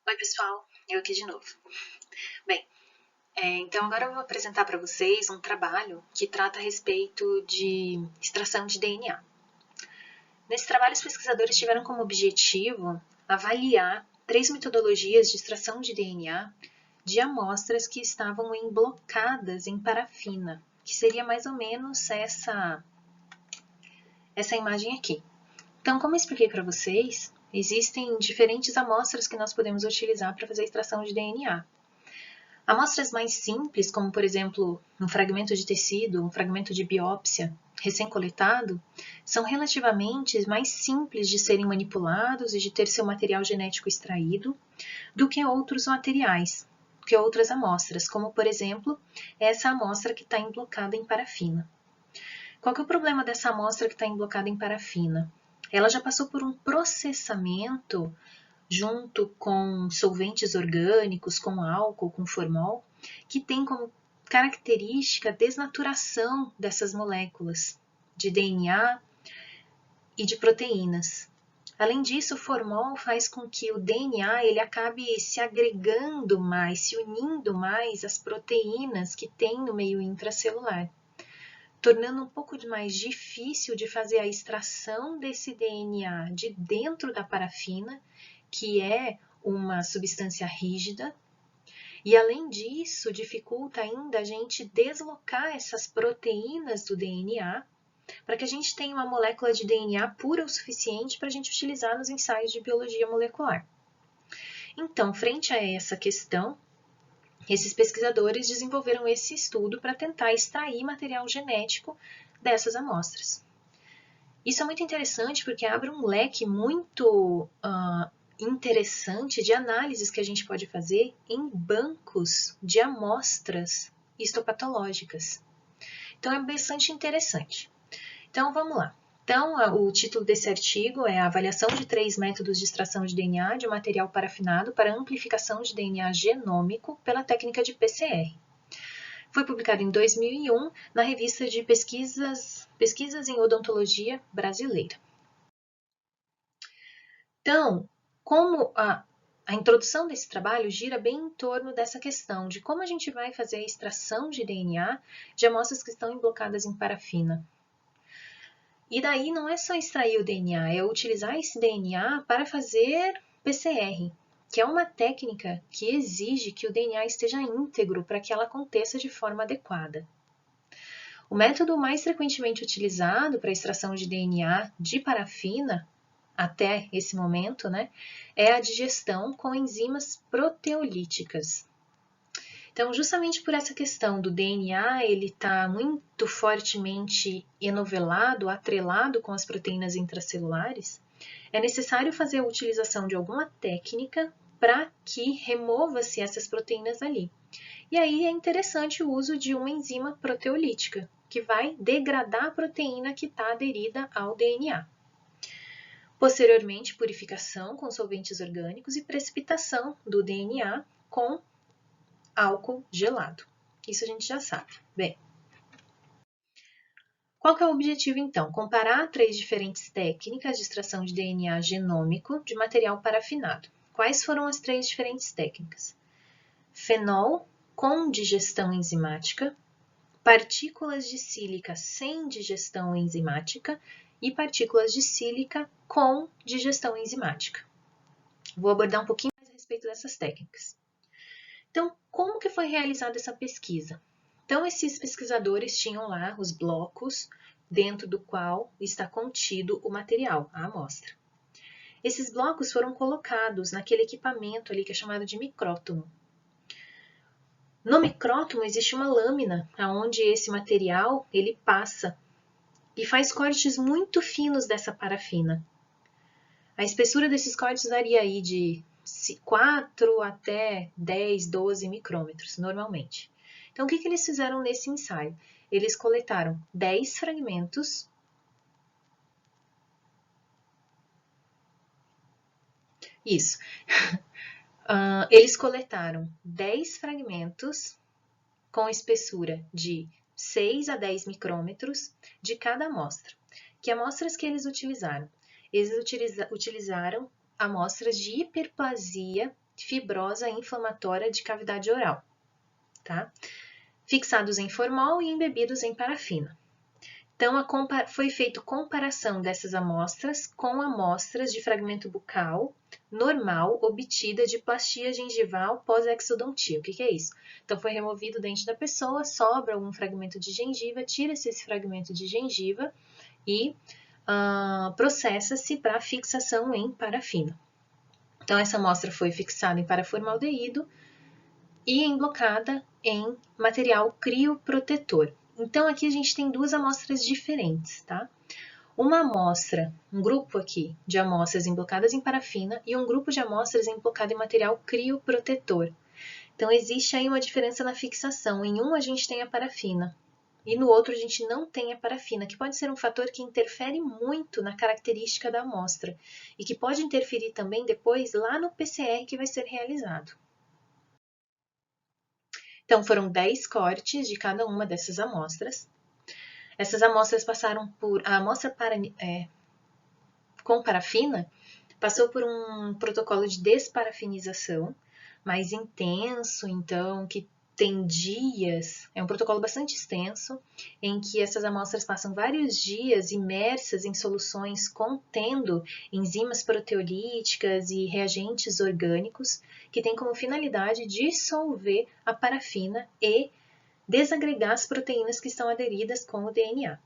Oi, pessoal, eu aqui de novo. Bem, então agora eu vou apresentar para vocês um trabalho que trata a respeito de extração de DNA. Nesse trabalho, os pesquisadores tiveram como objetivo avaliar 3 metodologias de extração de DNA de amostras que estavam emblocadas em parafina, que seria mais ou menos essa imagem aqui. Então, como eu expliquei para vocês, existem diferentes amostras que nós podemos utilizar para fazer a extração de DNA. Amostras mais simples, como por exemplo um fragmento de tecido, um fragmento de biópsia recém-coletado, são relativamente mais simples de serem manipulados e de ter seu material genético extraído do que outros materiais, que outras amostras, como por exemplo essa amostra que está emblocada em parafina. Qual que é o problema dessa amostra que está emblocada em parafina? Ela já passou por um processamento junto com solventes orgânicos, com álcool, com formol, que tem como característica a desnaturação dessas moléculas de DNA e de proteínas. Além disso, o formol faz com que o DNA ele acabe se agregando mais, se unindo mais às proteínas que tem no meio intracelular, tornando um pouco mais difícil de fazer a extração desse DNA de dentro da parafina, que é uma substância rígida, e além disso, dificulta ainda a gente deslocar essas proteínas do DNA para que a gente tenha uma molécula de DNA pura o suficiente para a gente utilizar nos ensaios de biologia molecular. Então, frente a essa questão, esses pesquisadores desenvolveram esse estudo para tentar extrair material genético dessas amostras. Isso é muito interessante porque abre um leque muito interessante de análises que a gente pode fazer em bancos de amostras histopatológicas. Então, é bastante interessante. Então, vamos lá. Então, o título desse artigo é a avaliação de 3 métodos de extração de DNA de um material parafinado para amplificação de DNA genômico pela técnica de PCR. Foi publicado em 2001 na revista de Pesquisas em Odontologia Brasileira. Então, como a introdução desse trabalho gira bem em torno dessa questão de como a gente vai fazer a extração de DNA de amostras que estão emblocadas em parafina. E daí não é só extrair o DNA, é utilizar esse DNA para fazer PCR, que é uma técnica que exige que o DNA esteja íntegro para que ela aconteça de forma adequada. O método mais frequentemente utilizado para a extração de DNA de parafina, até esse momento, é a digestão com enzimas proteolíticas. Então, justamente por essa questão do DNA, ele está muito fortemente enovelado, atrelado com as proteínas intracelulares, é necessário fazer a utilização de alguma técnica para que remova-se essas proteínas ali. E aí é interessante o uso de uma enzima proteolítica, que vai degradar a proteína que está aderida ao DNA. Posteriormente, purificação com solventes orgânicos e precipitação do DNA com álcool gelado. Isso a gente já sabe. Bem, qual que é o objetivo então? Comparar 3 diferentes técnicas de extração de DNA genômico de material parafinado. Quais foram as 3 diferentes técnicas? Fenol com digestão enzimática, partículas de sílica sem digestão enzimática e partículas de sílica com digestão enzimática. Vou abordar um pouquinho mais a respeito dessas técnicas. Então, como que foi realizada essa pesquisa? Então, esses pesquisadores tinham lá os blocos dentro do qual está contido o material, a amostra. Esses blocos foram colocados naquele equipamento ali que é chamado de micrótomo. No micrótomo existe uma lâmina onde esse material ele passa e faz cortes muito finos dessa parafina. A espessura desses cortes varia aí de 4 até 10, 12 micrômetros, normalmente. Então, o que eles fizeram nesse ensaio? Eles coletaram 10 fragmentos. Isso. Eles coletaram 10 fragmentos com espessura de 6 a 10 micrômetros de cada amostra. Que amostras que eles utilizaram? Eles utilizaram amostras de hiperplasia fibrosa inflamatória de cavidade oral, tá? Fixados em formol e embebidos em parafina. Então, foi feita comparação dessas amostras com amostras de fragmento bucal normal obtida de plastia gengival pós-exodontia. O que é isso? Então, foi removido o dente da pessoa, sobra algum fragmento de gengiva, tira-se esse fragmento de gengiva e processa-se para fixação em parafina. Então, essa amostra foi fixada em paraformaldeído e emblocada em material crioprotetor. Então, aqui a gente tem duas amostras diferentes, tá? Uma amostra, um grupo aqui de amostras emblocadas em parafina e um grupo de amostras emblocado em material crioprotetor. Então, existe aí uma diferença na fixação. Em um, a gente tem a parafina e no outro, a gente não tem a parafina, que pode ser um fator que interfere muito na característica da amostra e que pode interferir também depois lá no PCR que vai ser realizado. Então, foram 10 cortes de cada uma dessas amostras. Essas amostras passaram por... A amostra com parafina passou por um protocolo de desparafinização mais intenso, então, que tem dias, é um protocolo bastante extenso, em que essas amostras passam vários dias imersas em soluções contendo enzimas proteolíticas e reagentes orgânicos, que tem como finalidade dissolver a parafina e desagregar as proteínas que estão aderidas com o DNA.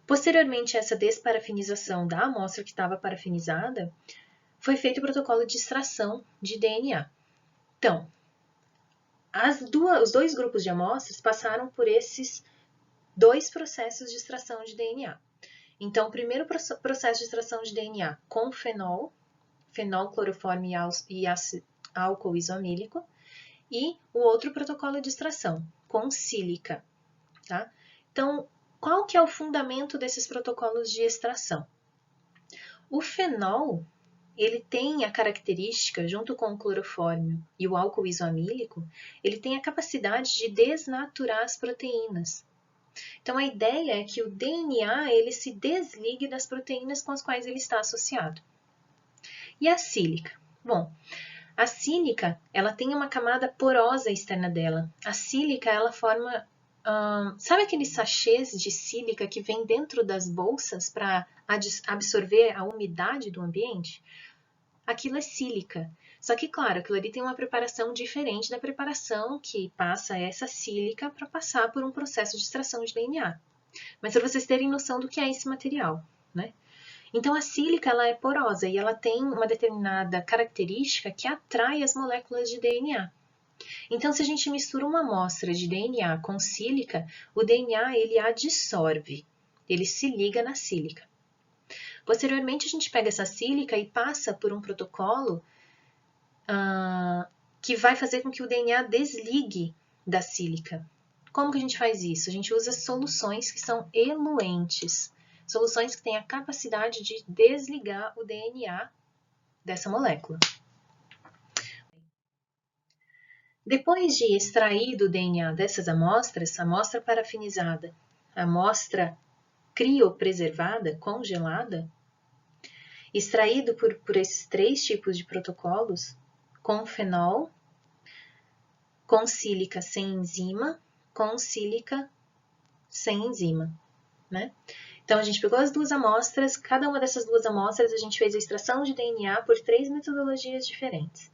Posteriormente a essa desparafinização da amostra que estava parafinizada, foi feito o protocolo de extração de DNA. Então, os dois grupos de amostras passaram por esses dois processos de extração de DNA. Então, o primeiro processo de extração de DNA com fenol cloroforme e álcool isomílico, e o outro protocolo de extração com sílica, tá? Então, qual que é o fundamento desses protocolos de extração? O fenol, ele tem a característica, junto com o clorofórmio e o álcool isoamílico, ele tem a capacidade de desnaturar as proteínas. Então, a ideia é que o DNA ele se desligue das proteínas com as quais ele está associado. E a sílica? Bom, a sílica ela tem uma camada porosa externa dela. A sílica ela forma... sabe aqueles sachês de sílica que vem dentro das bolsas para absorver a umidade do ambiente? Aquilo é sílica. Só que, claro, aquilo ali tem uma preparação diferente da preparação que passa essa sílica para passar por um processo de extração de DNA. Mas para vocês terem noção do que é esse material, né? Então, a sílica ela é porosa e ela tem uma determinada característica que atrai as moléculas de DNA. Então, se a gente mistura uma amostra de DNA com sílica, o DNA ele adsorve, ele se liga na sílica. Posteriormente, a gente pega essa sílica e passa por um protocolo que vai fazer com que o DNA desligue da sílica. Como que a gente faz isso? A gente usa soluções que são eluentes, soluções que têm a capacidade de desligar o DNA dessa molécula. Depois de extraído o DNA dessas amostras, a amostra parafinizada, a amostra criopreservada, congelada, extraído por esses 3 tipos de protocolos, com fenol, com sílica sem enzima, com sílica sem enzima, né? Então, a gente pegou as duas amostras, cada uma dessas duas amostras a gente fez a extração de DNA por 3 metodologias diferentes.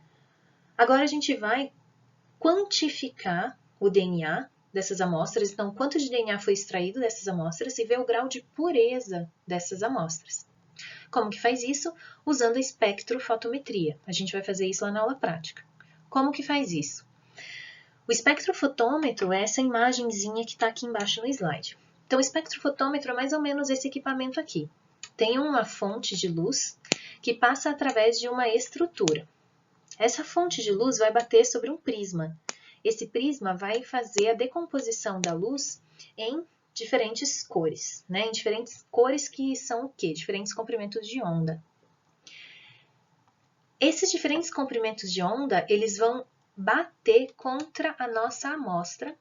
Agora, a gente vai quantificar o DNA dessas amostras, então, quanto de DNA foi extraído dessas amostras e ver o grau de pureza dessas amostras. Como que faz isso? Usando a espectrofotometria. A gente vai fazer isso lá na aula prática. Como que faz isso? O espectrofotômetro é essa imagenzinha que está aqui embaixo no slide. Então, o espectrofotômetro é mais ou menos esse equipamento aqui. Tem uma fonte de luz que passa através de uma estrutura. Essa fonte de luz vai bater sobre um prisma. Esse prisma vai fazer a decomposição da luz em diferentes cores, né? Em diferentes cores que são o quê? Diferentes comprimentos de onda. Esses diferentes comprimentos de onda, eles vão bater contra a nossa amostra.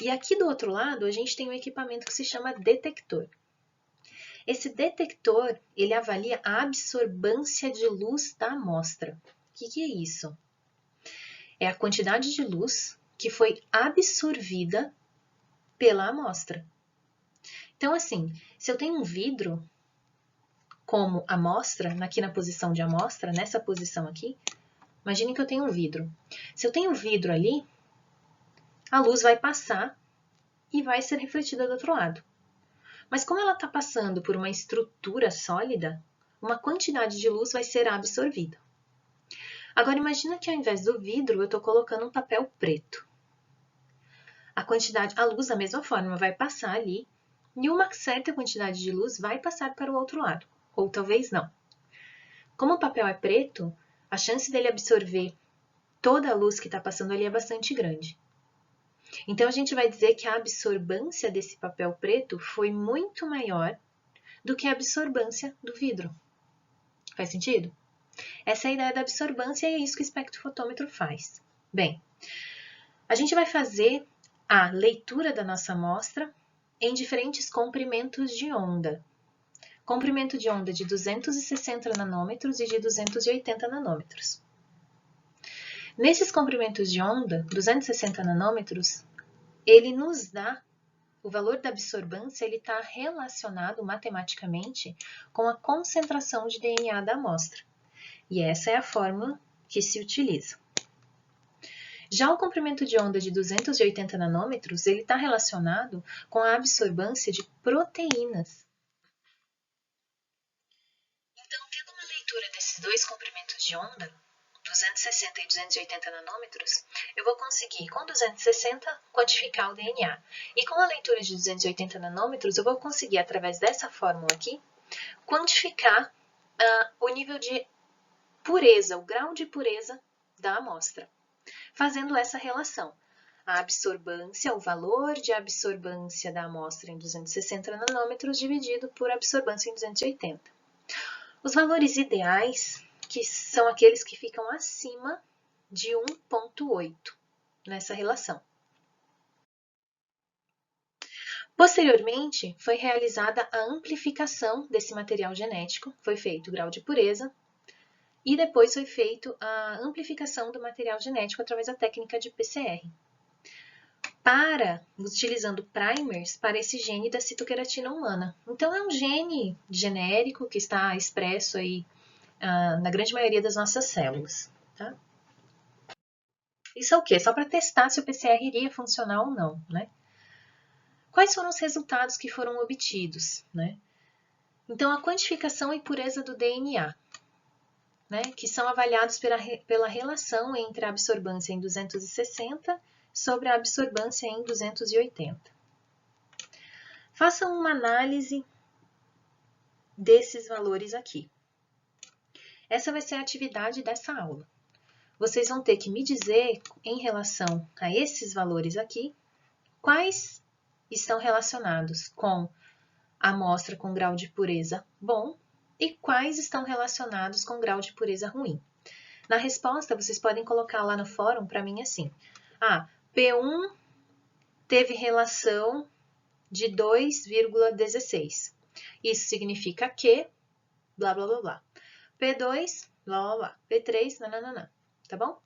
E aqui do outro lado, a gente tem um equipamento que se chama detector. Esse detector, ele avalia a absorbância de luz da amostra. O que é isso? É a quantidade de luz que foi absorvida pela amostra. Então, assim, se eu tenho um vidro como amostra, aqui na posição de amostra, nessa posição aqui, imagine que eu tenho um vidro. Se eu tenho um vidro ali, a luz vai passar e vai ser refletida do outro lado. Mas como ela está passando por uma estrutura sólida, uma quantidade de luz vai ser absorvida. Agora, imagina que ao invés do vidro, eu estou colocando um papel preto. A luz da mesma forma vai passar ali e uma certa quantidade de luz vai passar para o outro lado, ou talvez não. Como o papel é preto, a chance dele absorver toda a luz que está passando ali é bastante grande. Então, a gente vai dizer que a absorbância desse papel preto foi muito maior do que a absorbância do vidro. Faz sentido? Essa é a ideia da absorbância e é isso que o espectrofotômetro faz. Bem, a gente vai fazer a leitura da nossa amostra em diferentes comprimentos de onda. Comprimento de onda de 260 nanômetros e de 280 nanômetros. Nesses comprimentos de onda, 260 nanômetros, ele nos dá o valor da absorbância, ele está relacionado matematicamente com a concentração de DNA da amostra. E essa é a fórmula que se utiliza. Já o comprimento de onda de 280 nanômetros, ele está relacionado com a absorbância de proteínas. Então, tendo uma leitura desses dois comprimentos de onda, 260 e 280 nanômetros, eu vou conseguir, com 260, quantificar o DNA. E com a leitura de 280 nanômetros, eu vou conseguir, através dessa fórmula aqui, quantificar o nível de pureza, o grau de pureza da amostra, fazendo essa relação. A absorbância, o valor de absorbância da amostra em 260 nanômetros dividido por absorbância em 280. Os valores ideais, que são aqueles que ficam acima de 1,8 nessa relação. Posteriormente, foi realizada a amplificação desse material genético, foi feito o grau de pureza, e depois foi feito a amplificação do material genético através da técnica de PCR. Utilizando primers para esse gene da citoqueratina humana. Então, é um gene genérico que está expresso aí na grande maioria das nossas células. Tá? Isso é o quê? Só para testar se o PCR iria funcionar ou não, né? Quais foram os resultados que foram obtidos, né? Então, a quantificação e pureza do DNA, né? Que são avaliados pela relação entre a absorbância em 260 sobre a absorbância em 280. Façam uma análise desses valores aqui. Essa vai ser a atividade dessa aula. Vocês vão ter que me dizer, em relação a esses valores aqui, quais estão relacionados com a amostra com grau de pureza bom e quais estão relacionados com grau de pureza ruim. Na resposta, vocês podem colocar lá no fórum para mim assim: P1 teve relação de 2,16. Isso significa que, blá, blá, blá, blá. P2, blá, blá, blá. P3, nananana. Tá bom?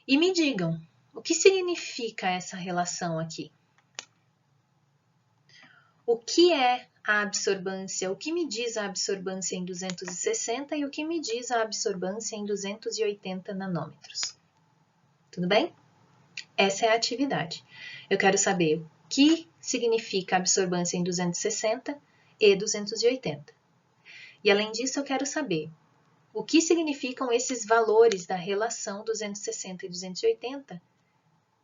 E me digam, o que significa essa relação aqui? O que é a absorbância? O que me diz a absorbância em 260 e o que me diz a absorbância em 280 nanômetros? Tudo bem? Essa é a atividade. Eu quero saber o que significa absorbância em 260 e 280. E além disso, eu quero saber o que significam esses valores da relação 260 e 280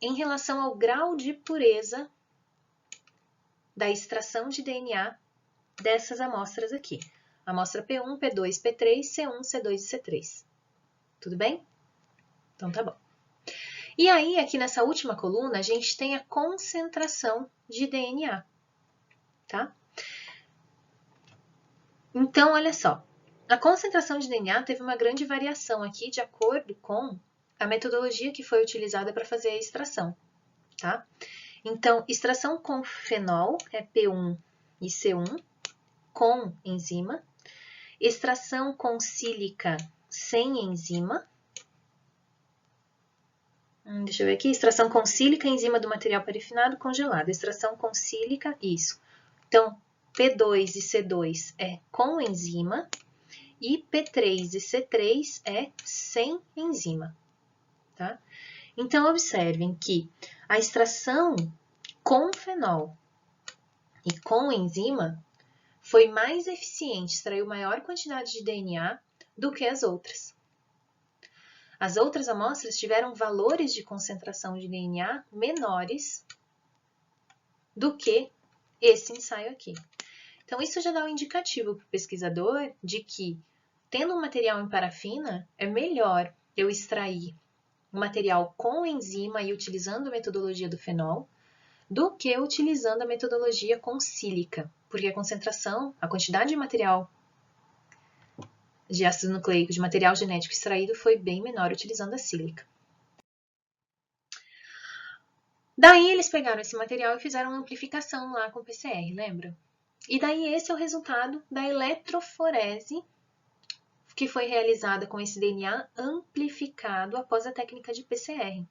em relação ao grau de pureza da extração de DNA dessas amostras aqui. Amostra P1, P2, P3, C1, C2 e C3. Tudo bem? Então tá bom. E aí, aqui nessa última coluna, a gente tem a concentração de DNA, tá? Então, olha só. A concentração de DNA teve uma grande variação aqui de acordo com a metodologia que foi utilizada para fazer a extração, tá? Então, extração com fenol é P1 e C1 com enzima, extração com sílica sem enzima. Deixa eu ver aqui, extração com sílica, enzima do material parafinado congelado. Extração com sílica, isso. Então, P2 e C2 é com enzima e P3 e C3 é sem enzima, tá? Então, observem que a extração com fenol e com enzima foi mais eficiente, extraiu maior quantidade de DNA do que as outras. As outras amostras tiveram valores de concentração de DNA menores do que esse ensaio aqui. Então, isso já dá um indicativo para o pesquisador de que, tendo um material em parafina, é melhor eu extrair um material com enzima e utilizando a metodologia do fenol, do que utilizando a metodologia com sílica, porque a concentração, a quantidade de material de ácido nucleico, de material genético extraído foi bem menor utilizando a sílica. Daí eles pegaram esse material e fizeram uma amplificação lá com o PCR, lembra? E daí esse é o resultado da eletroforese que foi realizada com esse DNA amplificado após a técnica de PCR.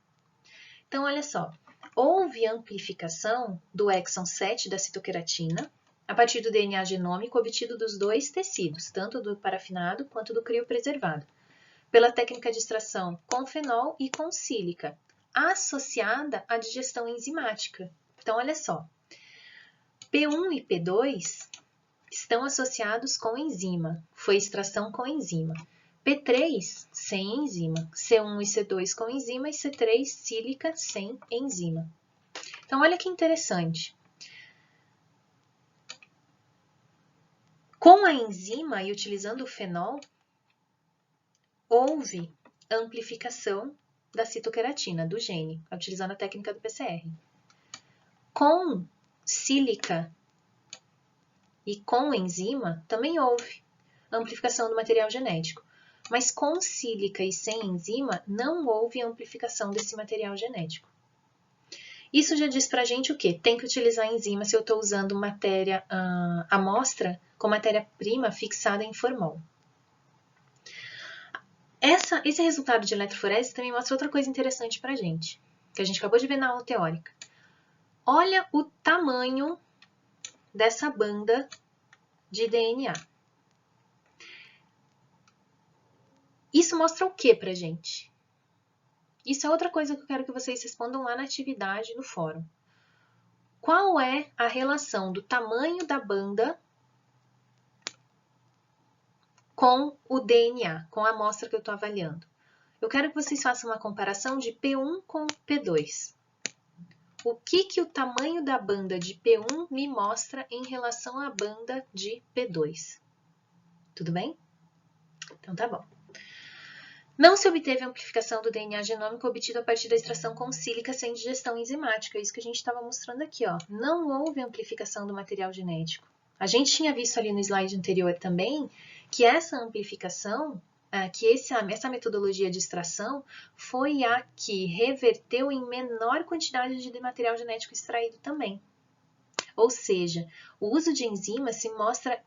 Então, olha só, houve amplificação do exon 7 da citoqueratina a partir do DNA genômico obtido dos dois tecidos, tanto do parafinado quanto do criopreservado, pela técnica de extração com fenol e com sílica, associada à digestão enzimática. Então, olha só, P1 e P2 estão associados com enzima, foi extração com enzima. P3, sem enzima. C1 e C2 com enzima e C3, sílica, sem enzima. Então, olha que interessante. Com a enzima e utilizando o fenol, houve amplificação da citoqueratina, do gene, utilizando a técnica do PCR. Com sílica e com enzima, também houve amplificação do material genético. Mas com sílica e sem enzima, não houve amplificação desse material genético. Isso já diz pra gente o quê? Tem que utilizar enzima se eu estou usando amostra com matéria-prima fixada em formol. Esse resultado de eletroforese também mostra outra coisa interessante pra gente, que a gente acabou de ver na aula teórica. Olha o tamanho dessa banda de DNA. Isso mostra o que pra gente? Isso é outra coisa que eu quero que vocês respondam lá na atividade no fórum. Qual é a relação do tamanho da banda com o DNA, com a amostra que eu estou avaliando? Eu quero que vocês façam uma comparação de P1 com P2. O que o tamanho da banda de P1 me mostra em relação à banda de P2? Tudo bem? Então tá bom. Não se obteve amplificação do DNA genômico obtido a partir da extração com sílica sem digestão enzimática. É isso que a gente estava mostrando aqui, ó. Não houve amplificação do material genético. A gente tinha visto ali no slide anterior também que essa amplificação, essa metodologia de extração foi a que reverteu em menor quantidade de material genético extraído também. Ou seja, o uso de enzimas se mostra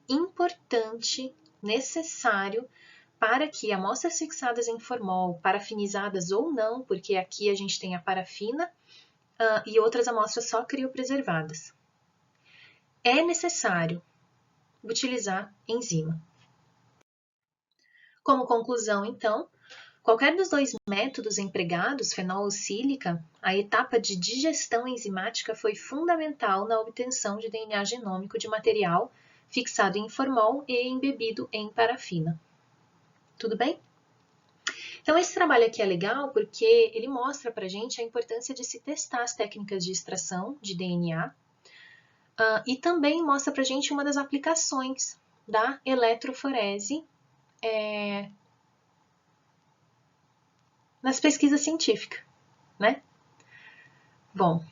importante, necessário, para que amostras fixadas em formol, parafinizadas ou não, porque aqui a gente tem a parafina e outras amostras só criopreservadas, é necessário utilizar enzima. Como conclusão, então, qualquer dos dois métodos empregados, fenol ou sílica, a etapa de digestão enzimática foi fundamental na obtenção de DNA genômico de material fixado em formol e embebido em parafina. Tudo bem? Então, esse trabalho aqui é legal porque ele mostra pra gente a importância de se testar as técnicas de extração de DNA e também mostra pra gente uma das aplicações da eletroforese nas pesquisas científicas, né? Bom,